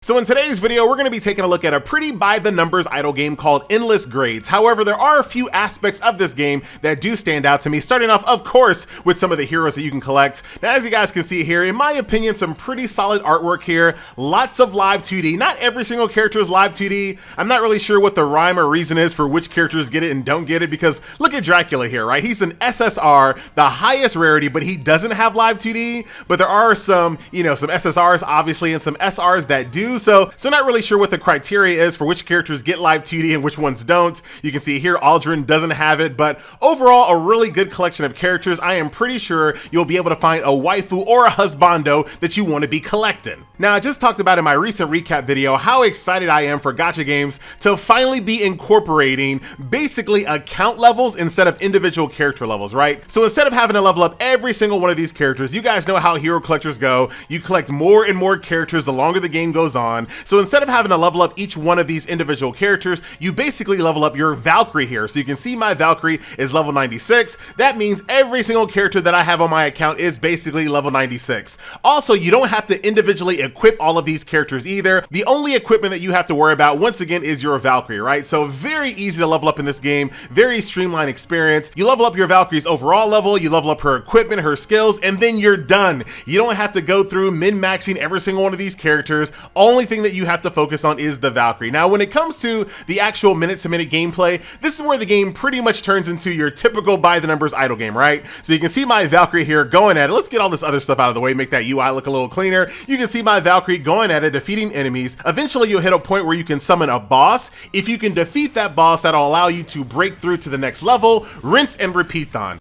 So in today's video, we're going to be taking a look at a pretty by-the-numbers idle game called Endless Grades. However, there are a few aspects of this game that do stand out to me, starting off, of course, with some of the heroes that you can collect. Now, as you guys can see here, in my opinion, some pretty solid artwork here. Lots of live 2D. Not every single character is live 2D. I'm not really sure what the rhyme or reason is for which characters get it and don't get it, because look at Dracula here, right? He's an SSR, the highest rarity, but he doesn't have live 2D. But there are some, some SSRs, obviously, and some SRs that do. So not really sure what the criteria is for which characters get live 2D and which ones don't. You can see here Aldrin doesn't have it, but overall a really good collection of characters. I am pretty sure you'll be able to find a waifu or a husbando that you want to be collecting. Now, I just talked about in my recent recap video how excited I am for gacha games to finally be incorporating basically account levels instead of individual character levels, right? So instead of having to level up every single one of these characters, you guys know how hero collectors go. You collect more and more characters the longer the game goes on. So instead of having to level up each one of these individual characters, you basically level up your Valkyrie here. So you can see my Valkyrie is level 96. That means every single character that I have on my account is basically level 96. Also, you don't have to individually equip all of these characters either. The only equipment that you have to worry about, once again, is your Valkyrie, right? So very easy to level up in this game, very streamlined experience. You level up your Valkyrie's overall level, you level up her equipment, her skills, and then you're done. You don't have to go through min-maxing every single one of these characters. Only thing that you have to focus on is the Valkyrie. Now, when it comes to the actual minute-to-minute gameplay, this is where the game pretty much turns into your typical by-the-numbers idle game, right? So you can see my Valkyrie here going at it. Let's get all this other stuff out of the way, make that UI look a little cleaner. You can see my Valkyrie going at it, defeating enemies. Eventually, you'll hit a point where you can summon a boss. If you can defeat that boss, that'll allow you to break through to the next level, rinse and repeat on.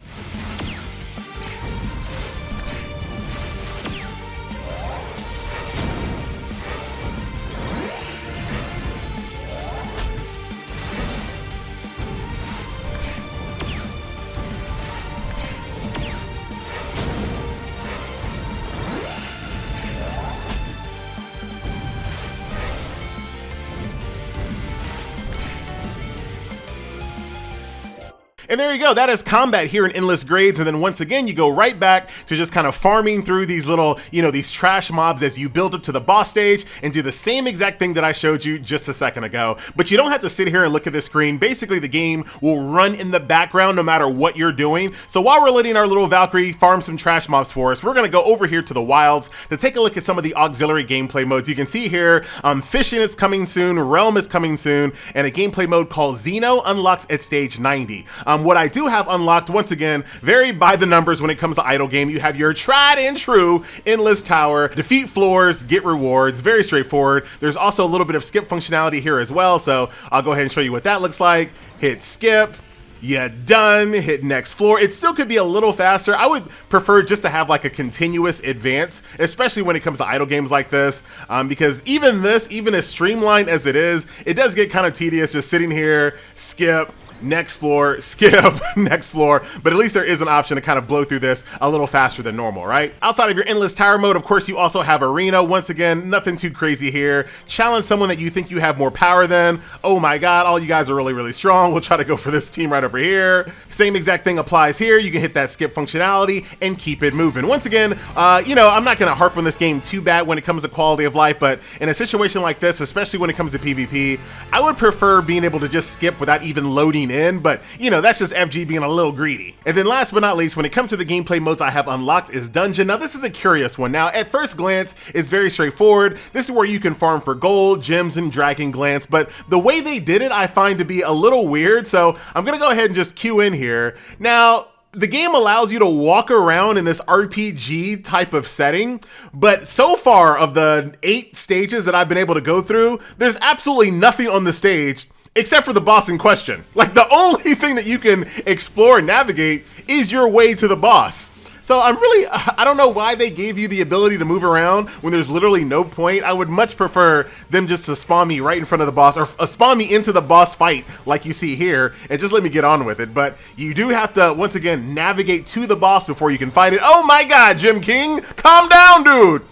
And there you go, that is combat here in Endless Grades, and then once again, you go right back to just kind of farming through these little, these trash mobs as you build up to the boss stage and do the same exact thing that I showed you just a second ago. But you don't have to sit here and look at the screen. Basically, the game will run in the background no matter what you're doing. So while we're letting our little Valkyrie farm some trash mobs for us, we're gonna go over here to the wilds to take a look at some of the auxiliary gameplay modes. You can see here, Fishing is coming soon, Realm is coming soon, and a gameplay mode called Xeno unlocks at stage 90. What I do have unlocked, once again, very by the numbers when it comes to idle game. You have your tried and true endless tower, defeat floors, get rewards, very straightforward. There's also a little bit of skip functionality here as well, so I'll go ahead and show you what that looks like. Hit skip, you're done, hit next floor. It still could be a little faster. I would prefer just to have like a continuous advance, especially when it comes to idle games like this, because even as streamlined as it is, it does get kind of tedious just sitting here, skip, next floor, skip, next floor, but at least there is an option to kind of blow through this a little faster than normal, right? Outside of your endless tower mode, of course, you also have arena. Once again, nothing too crazy here. Challenge someone that you think you have more power than. Oh my God, all you guys are really, really strong. We'll try to go for this team right over here. Same exact thing applies here. You can hit that skip functionality and keep it moving. Once again, I'm not gonna harp on this game too bad when it comes to quality of life, but in a situation like this, especially when it comes to PvP, I would prefer being able to just skip without even loading in, but that's just FG being a little greedy. And then last but not least, when it comes to the gameplay modes I have unlocked is Dungeon. Now this is a curious one. Now at first glance, it's very straightforward. This is where you can farm for gold, gems, and dragon glance, but the way they did it I find to be a little weird, so I'm gonna go ahead and just queue in here. Now, the game allows you to walk around in this RPG type of setting, but so far of the 8 stages that I've been able to go through, there's absolutely nothing on the stage except for the boss in question. Like, the only thing that you can explore and navigate is your way to the boss. So I don't know why they gave you the ability to move around when there's literally no point. I would much prefer them just to spawn me right in front of the boss, or spawn me into the boss fight like you see here, and just let me get on with it. But you do have to, once again, navigate to the boss before you can fight it. Oh my God, Jim King, calm down, dude.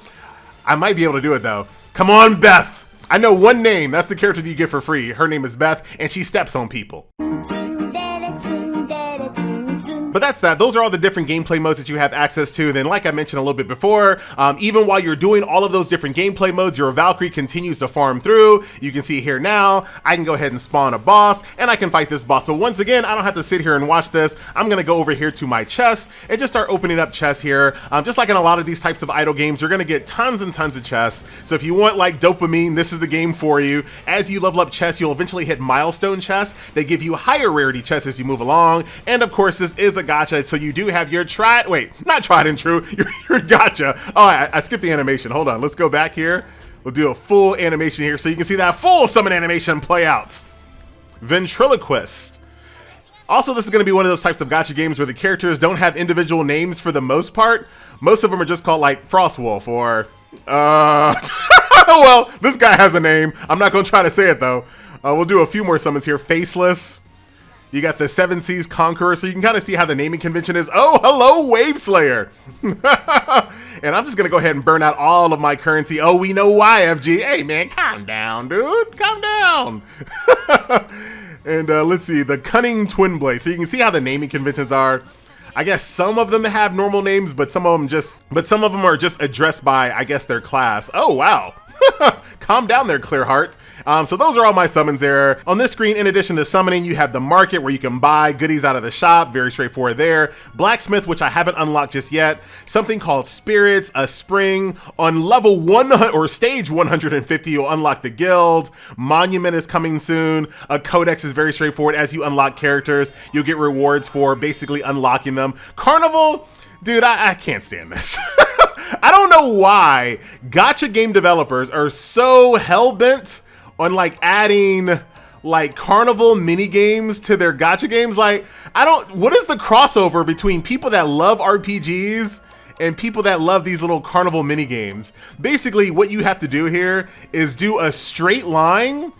I might be able to do it though. Come on, Beth. I know one name. That's the character that you get for free. Her name is Beth, and she steps on people. But that's that. Those are all the different gameplay modes that you have access to. And then like I mentioned a little bit before, even while you're doing all of those different gameplay modes, your Valkyrie continues to farm through. You can see here now, I can go ahead and spawn a boss and I can fight this boss. But once again, I don't have to sit here and watch this. I'm gonna go over here to my chest and just start opening up chests here. Just like in a lot of these types of idle games, you're gonna get tons and tons of chests. So if you want like dopamine, this is the game for you. As you level up chests, you'll eventually hit milestone chests. They give you higher rarity chests as you move along. And of course, this is a gacha, so you do have your not tried and true, your gacha. Oh, I skipped the animation. Hold on, let's go back here. We'll do a full animation here so you can see that full summon animation play out. Ventriloquist. Also, this is going to be one of those types of gacha games where the characters don't have individual names for the most part. Most of them are just called like Frostwolf or, well, this guy has a name. I'm not going to try to say it though. We'll do a few more summons here. Faceless. You got the Seven Seas Conqueror, so you can kind of see how the naming convention is. Oh, hello, Wave Slayer. And I'm just going to go ahead and burn out all of my currency. Oh, we know why, FG. Hey, man, calm down, dude. Calm down. And let's see, the Cunning Twin Blade. So you can see how the naming conventions are. I guess some of them have normal names, but some of them are just addressed by, I guess, their class. Oh, wow. Calm down there, Clearheart. So those are all my summons there. On this screen, in addition to summoning, you have the market where you can buy goodies out of the shop. Very straightforward there. Blacksmith, which I haven't unlocked just yet. Something called Spirits, a Spring. On level 100 or stage 150, you'll unlock the guild. Monument is coming soon. A Codex is very straightforward. As you unlock characters, you'll get rewards for basically unlocking them. Carnival, dude, I can't stand this. I don't know why gacha game developers are so hell-bent on like adding like Carnival mini games to their gacha games. Like, what is the crossover between people that love RPGs and people that love these little Carnival mini games? Basically, what you have to do here is do a straight line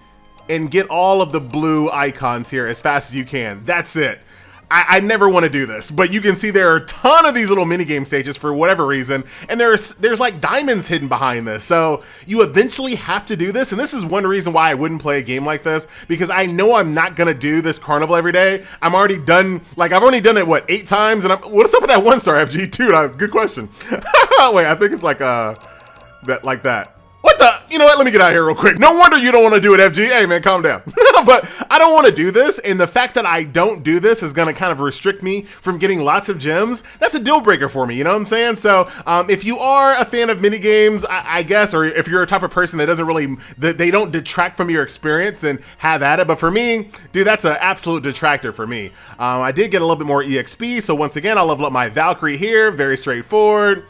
and get all of the blue icons here as fast as you can. That's it. I never want to do this, but you can see there are a ton of these little minigame stages for whatever reason, and there's like diamonds hidden behind this, so you eventually have to do this, and this is one reason why I wouldn't play a game like this, because I know I'm not going to do this Carnival every day. I've already done it, what, 8 times, and what's up with that 1-star FG? Dude, good question. Wait, I think it's like that. What the? You know what? Let me get out of here real quick. No wonder you don't want to do it, FG. Hey, man, calm down. But I don't want to do this, and the fact that I don't do this is going to kind of restrict me from getting lots of gems. That's a deal breaker for me, you know what I'm saying? So if you are a fan of minigames, I guess, or if you're a type of person that doesn't really, they don't detract from your experience, then have at it. But for me, dude, that's an absolute detractor for me. I did get a little bit more EXP, so once again, I'll level up my Valkyrie here. Very straightforward.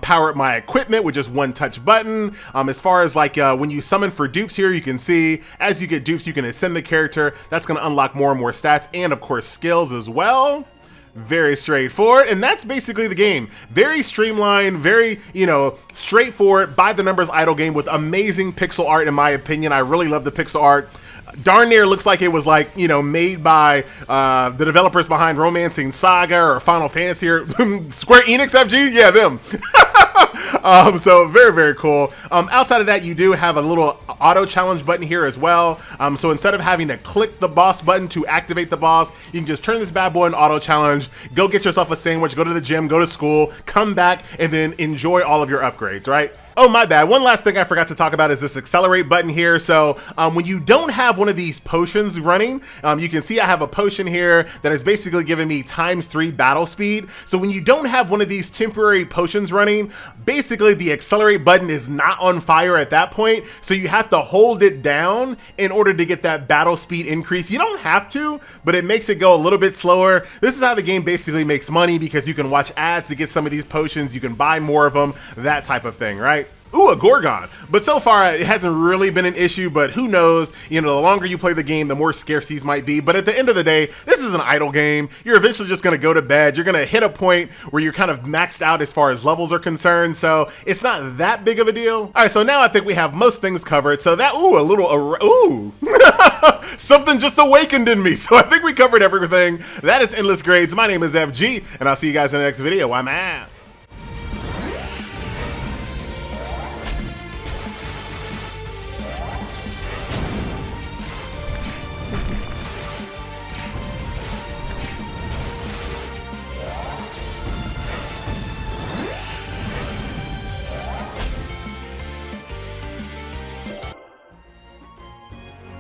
Power up my equipment with just one touch button. As far as like when you summon for dupes here, you can see as you get dupes, you can ascend the character. That's going to unlock more and more stats and of course skills as well. Very straightforward, and that's basically the game. Very streamlined, very, straightforward, by the numbers idle game with amazing pixel art in my opinion. I really love the pixel art. Darn near looks like it was like, made by the developers behind Romancing Saga or Final Fantasy or Square Enix FG? Yeah, them. So very, very cool. Outside of that, you do have a little auto challenge button here as well. So instead of having to click the boss button to activate the boss, you can just turn this bad boy in auto challenge, go get yourself a sandwich, go to the gym, go to school, come back, and then enjoy all of your upgrades, right? Oh, my bad. One last thing I forgot to talk about is this accelerate button here. So when you don't have one of these potions running, you can see I have a potion here that is basically giving me ×3 battle speed. So when you don't have one of these temporary potions running, basically the accelerate button is not on fire at that point. So you have to hold it down in order to get that battle speed increase. You don't have to, but it makes it go a little bit slower. This is how the game basically makes money, because you can watch ads to get some of these potions. You can buy more of them, that type of thing, right? Ooh, a Gorgon. But so far, it hasn't really been an issue, but who knows? The longer you play the game, the more scarce these might be. But at the end of the day, this is an idle game. You're eventually just going to go to bed. You're going to hit a point where you're kind of maxed out as far as levels are concerned. So it's not that big of a deal. All right, so now I think we have most things covered. So that, something just awakened in me. So I think we covered everything. That is Endless Grades. My name is FG, and I'll see you guys in the next video. I'm out.